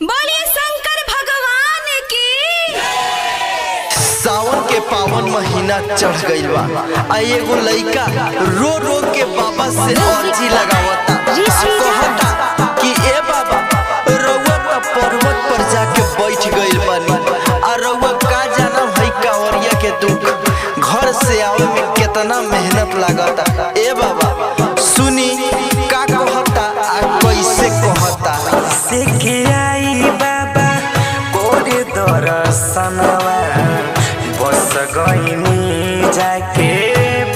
बोलिए शंकर भगवान की। सावन के पावन महीना चढ़ गइल बा आ एगो लइका रो रो के बाबा से अर्जी लगावता कहता कि ए बाबा रउआ का पर्वत पर जाके बैठ गइल बानी आ रउआ का जानम है कांवरिया के दुख घर से आवे में कितना मेहनत लागता। ए बाबा सुनी का कहता आ कैसे कहता से के आई बाबा कोरे दर्शनवा बस गईनी जाके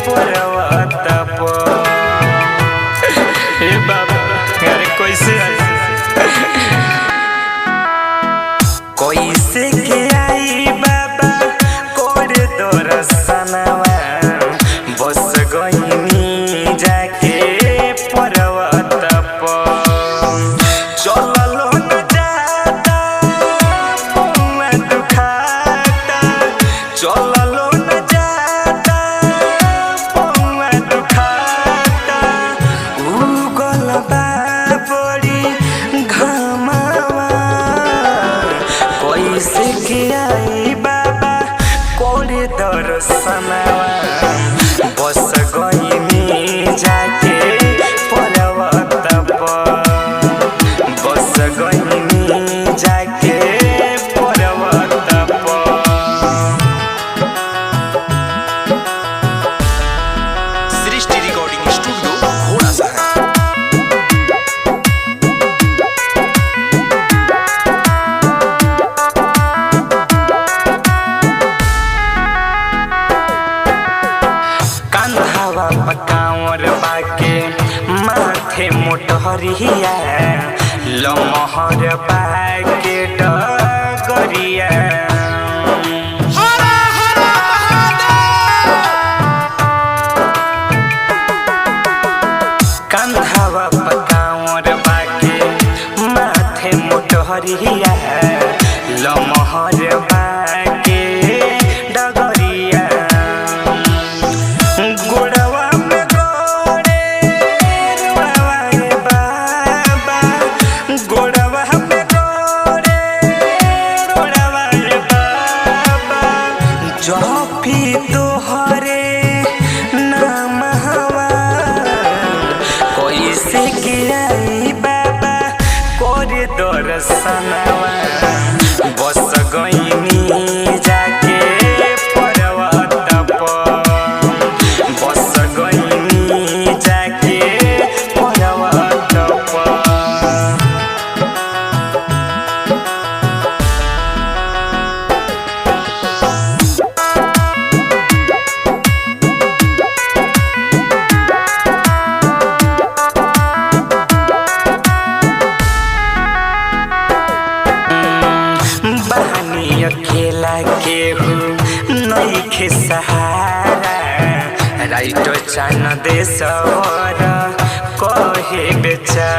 पर्वत पर। ए बाबा अरे कैसे के आई बाबा कोरे दर्शनवा बस गईनी जाके पर्वत पर। चललो न जाता पौआ दुखाता, चललो न जाता पौआ दुखाता। उगल बा बड़ी घमावा कैसे के आई बाबा कोरे दर्शनवा बस गईनी जाके पर्वत पर। बस गईनी जाके पर्वत पर। सृष्टि रिकॉर्डिंग स्टूडियो घोड़ा सा कंधावा पकावर बाके माथे मोटहरिया लमहर बाके डगरिया। कंधावा पकावर बाके माथे मोटहरिया लमहर बाके डगरिया। गोड़वा में गोड़े रुआवा रे बाबा, गोड़वा में गोड़े रुआवा रे बाबा। जपी तोहरे नामवा कैसे के आई बाबा कोरे दर्शनवा बस गईनी जाके पर्वत पर। बस गईनी जाके पर्वत पर। बहानी अकेला केहू नइखे सहारा। राइट चान देशवर कहे बेचारा